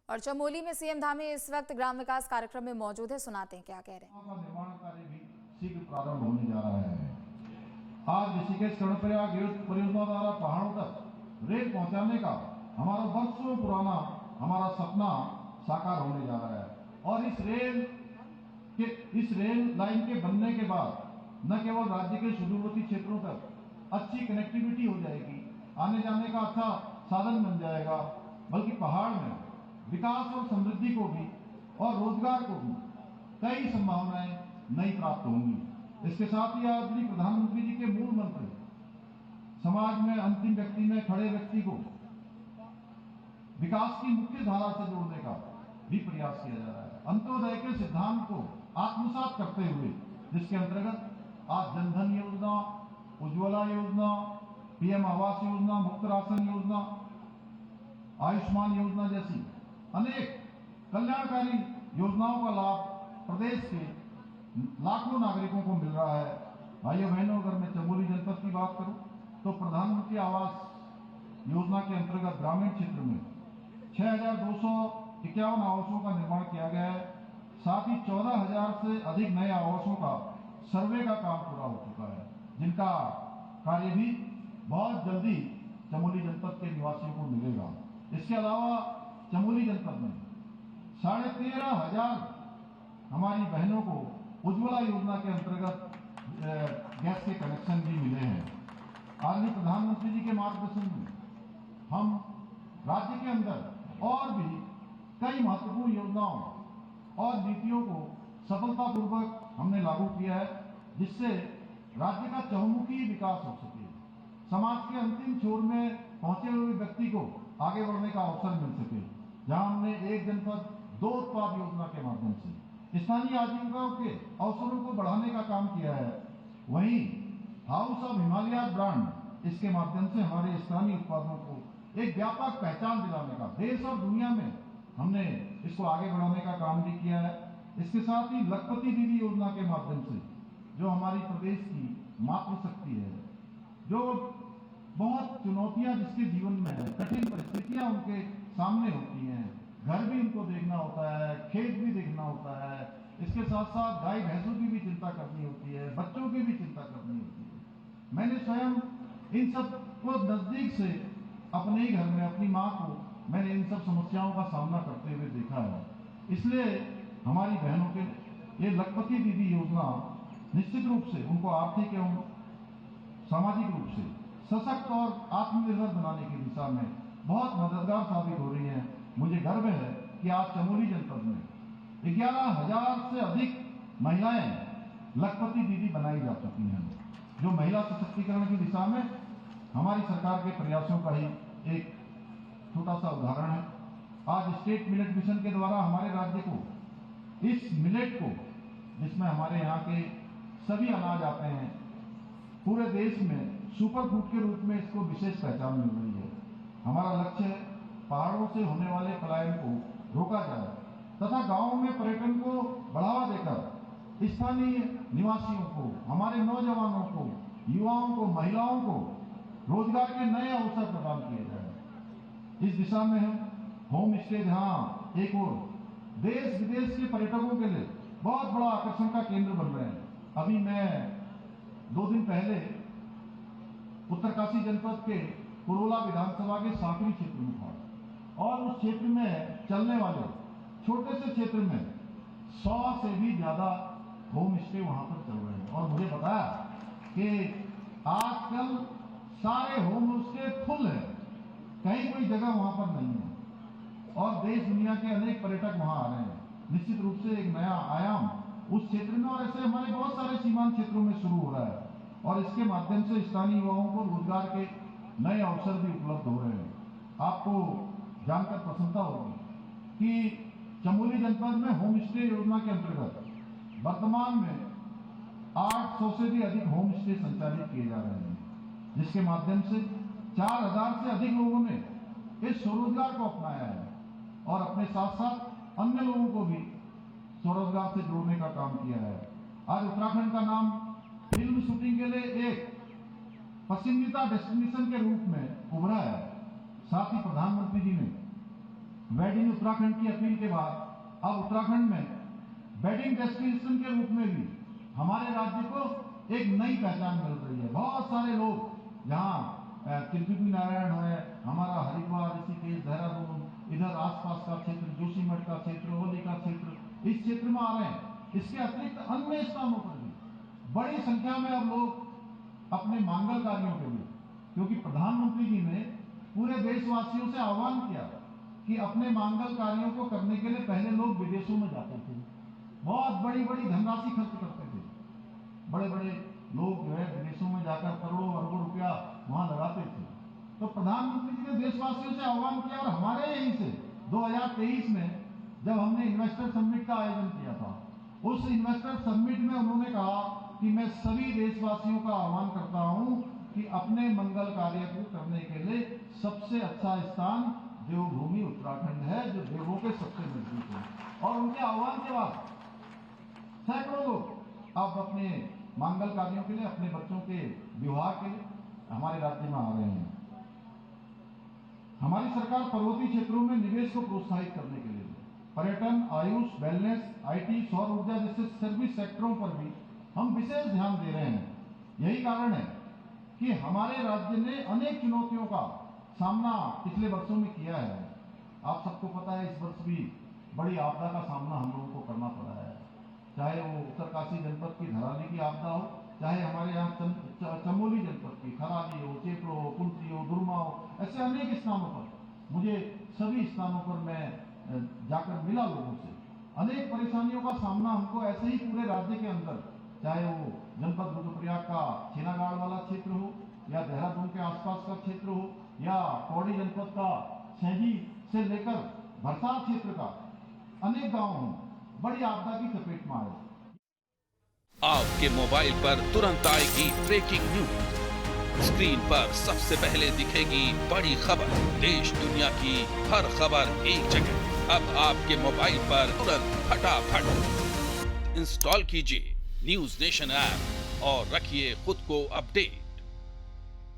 और चमोली में सीएम धामी इस वक्त ग्राम विकास कार्यक्रम में मौजूद है, सुनाते हैं क्या कह रहे हैं। निर्माण कार्य भी शीघ्र प्रारंभ होने जा रहा है। आज ऋषिकेश कर्णप्रयाग परियोजना द्वारा पहाड़ों तक रेल पहुंचाने का हमारा वर्षों पुराना हमारा सपना साकार होने जा रहा है। और इस रेल लाइन के बनने के बाद न केवल राज्य के सुदूरवर्ती क्षेत्रों तक अच्छी कनेक्टिविटी हो जाएगी, आने जाने का अच्छा साधन बन जाएगा, बल्कि पहाड़ में विकास और समृद्धि को भी और रोजगार को भी कई संभावनाएं नई प्राप्त होंगी। इसके साथ ही आदरणीय प्रधानमंत्री जी के मूल मंत्र समाज में अंतिम व्यक्ति में खड़े व्यक्ति को विकास की मुख्य धारा से जोड़ने का भी प्रयास किया जा रहा है। अंत्योदय के सिद्धांत को आत्मसात करते हुए, जिसके अंतर्गत आज जनधन योजना, उज्ज्वला योजना, पीएम आवास योजना, मुफ्त राशन योजना, आयुष्मान योजना जैसी अनेक कल्याणकारी योजनाओं का लाभ प्रदेश के लाखों नागरिकों को मिल रहा है। भाइयों बहनों, अगर मैं चमोली जनपद की बात करूं तो प्रधानमंत्री आवास योजना के अंतर्गत ग्रामीण क्षेत्र में 6,251 आवासों का निर्माण किया गया है। साथ ही 14,000 से अधिक नए आवासों का सर्वे का काम पूरा हो चुका है, जिनका कार्य भी बहुत जल्दी चमोली जनपद के निवासियों को मिलेगा। इसके अलावा चमोली जनपद में 13,500 हमारी बहनों को उज्ज्वला योजना के अंतर्गत गैस के कनेक्शन भी मिले हैं। आदरणीय प्रधानमंत्री जी के मार्गदर्शन में हम राज्य के अंदर और भी कई महत्वपूर्ण योजनाओं और नीतियों को सफलतापूर्वक हमने लागू किया है, जिससे राज्य का चहुमुखी विकास हो सके, समाज के अंतिम छोर में पहुंचे हुए व्यक्ति को आगे बढ़ने का अवसर मिल सके। जहां हमने एक जनपद दो उत्पाद योजना के माध्यम से स्थानीय आजीविकाओं के अवसरों को बढ़ाने का काम किया है, वहीं हाउस ऑफ हिमालय ब्रांड इसके माध्यम से हमारे स्थानीय उत्पादों को एक व्यापक पहचान दिलाने का देश और दुनिया में हमने इसको आगे बढ़ाने का काम भी किया है। इसके साथ ही लखपति दीदी योजना के माध्यम से जो हमारी प्रदेश की मातृशक्ति है, जो बहुत चुनौतियां जिसके जीवन में है, कठिन परिस्थितियां उनके सामने होती हैं, घर भी उनको देखना होता है, खेत भी देखना होता है, इसके साथ साथ गाय भैंसों की भी चिंता करनी होती है, बच्चों की भी चिंता करनी होती है। मैंने स्वयं इन सब को नजदीक से अपने ही घर में अपनी माँ को मैंने इन सब समस्याओं का सामना करते हुए देखा है। इसलिए हमारी बहनों के ये लखपति दीदी योजना निश्चित रूप से उनको आर्थिक एवं सामाजिक रूप से सशक्त और आत्मनिर्भर बनाने की दिशा में बहुत मददगार साबित हो रही है। मुझे गर्व है कि आज चमोली जनपद में 11,000 से अधिक महिलाएं लखपति दीदी बनाई जा चुकी हैं, जो महिला सशक्तिकरण की दिशा में हमारी सरकार के प्रयासों का ही एक छोटा सा उदाहरण है। आज स्टेट मिलेट मिशन के द्वारा हमारे राज्य को इस मिलेट को, जिसमें हमारे यहाँ के सभी अनाज आते हैं, पूरे देश में सुपर फूड के रूप में इसको विशेष पहचान मिल रही है। हमारा लक्ष्य है पहाड़ों से होने वाले पलायन को रोका जाए तथा गांवों में पर्यटन को बढ़ावा देकर स्थानीय निवासियों को, हमारे नौजवानों को, युवाओं को, महिलाओं को रोजगार के नए अवसर प्रदान किए जाए। इस दिशा में है होम स्टे, जहां एक और देश विदेश के पर्यटकों के लिए बहुत बड़ा आकर्षण का केंद्र बन रहे हैं। अभी मैं 2 दिन पहले उत्तरकाशी जनपद के कुरोला विधानसभा के सांकरी क्षेत्र में था और उस क्षेत्र में चलने वाले छोटे से क्षेत्र में 100 से भी ज्यादा होम स्टे वहां पर चल रहे हैं। और मुझे बताया कि आजकल सारे होम स्टे फुल है, कहीं कोई जगह वहां पर नहीं है और देश दुनिया के अनेक पर्यटक वहां आ रहे हैं। निश्चित रूप से एक नया आयाम उस क्षेत्र में और ऐसे हमारे बहुत सारे सीमांत क्षेत्रों में शुरू हो रहा है और इसके माध्यम से स्थानीय युवाओं को रोजगार के नए अवसर भी उपलब्ध हो रहे हैं। आपको जानकर प्रसन्नता होगी कि चमोली जनपद में होम स्टे योजना के अंतर्गत वर्तमान में 800 से भी अधिक होम स्टे संचालित किए जा रहे हैं, जिसके माध्यम से 4,000 से अधिक लोगों ने इस स्वरोजगार को अपनाया है और अपने साथ साथ अन्य लोगों को भी स्वरोजगार से जोड़ने का काम किया है। आज उत्तराखंड का नाम फिल्म शूटिंग के लिए एक पसंदीदा डेस्टिनेशन के रूप में उभरा है। साथ ही प्रधानमंत्री जी ने वेडिंग उत्तराखंड की अपील के बाद अब उत्तराखंड में वेडिंग डेस्टिनेशन के रूप में भी हमारे राज्य को एक नई पहचान मिल रही है। बहुत सारे लोग यहाँ त्रिपुटी नारायण है, हमारा हरिद्वार, ऋषिकेश, देहरादून, इधर आसपास का क्षेत्र, जोशीमठ का क्षेत्र, ओली का क्षेत्र, इस क्षेत्र में आ रहे हैं। इसके अतिरिक्त अन्य स्थानों पर भी बड़ी संख्या में अब लोग अपने मांगल कार्यों के लिए, क्योंकि प्रधानमंत्री जी ने पूरे देशवासियों से आह्वान किया कि अपने मांगल कार्यों को करने के लिए पहले लोग विदेशों में जाते थे, बहुत बड़ी बड़ी धनराशि खर्च करते थे। बड़े बड़े लोग जो है विदेशों में जाकर करोड़ों अरबों रुपया वहां लगाते थे। तो प्रधानमंत्री जी ने देशवासियों से आह्वान किया और हमारे यहीं से 2023 में जब हमने इन्वेस्टर समिट का आयोजन किया था, उस इन्वेस्टर समिट में उन्होंने कहा कि मैं सभी देशवासियों का आह्वान करता हूं कि अपने मंगल कार्य को करने के लिए सबसे अच्छा स्थान देवभूमि उत्तराखंड है, जो देवों के सबसे नजदीक है। और उनके आह्वान के बाद सैकड़ों लोग अब अपने मंगल कार्यों के लिए, अपने बच्चों के विवाह के लिए हमारे राज्य में आ रहे हैं। हमारी सरकार पर्वतीय क्षेत्रों में निवेश को प्रोत्साहित करने के लिए पर्यटन, आयुष, वेलनेस, आईटी, सौर ऊर्जा जैसे सर्विस सेक्टरों पर भी हम विशेष ध्यान दे रहे हैं। यही कारण है कि हमारे राज्य ने अनेक चुनौतियों का सामना पिछले वर्षों में किया है। आप सबको पता है, इस वर्ष भी बड़ी आपदा का सामना हम लोगों को करना पड़ा है, चाहे वो उत्तरकाशी जनपद की धराली की आपदा हो, चाहे हमारे यहाँ चमोली जनपद की खराली हो, चेपड़ो हो, कुंती हो, दुर्मा हो, ऐसे अनेक स्थानों पर मुझे सभी स्थानों पर मैं जाकर मिला लोगों से। अनेक परेशानियों का सामना हमको ऐसे ही पूरे राज्य के अंदर, चाहे वो जनपद रुद्रप्रयाग का छेनागाड़ वाला क्षेत्र हो, या देहरादून के आसपास का क्षेत्र हो, या पौड़ी जनपद का सैंजी से लेकर भरसार क्षेत्र का अनेक गांव हों, बड़ी आपदा की चपेट में आए। आपके मोबाइल पर तुरंत आएगी ब्रेकिंग न्यूज, स्क्रीन पर सबसे पहले दिखेगी बड़ी खबर, देश दुनिया की हर खबर एक जगह। अब आपके मोबाइल पर तुरंत फटाफट इंस्टॉल कीजिए न्यूज नेशन ऐप और रखिए खुद को अपडेट।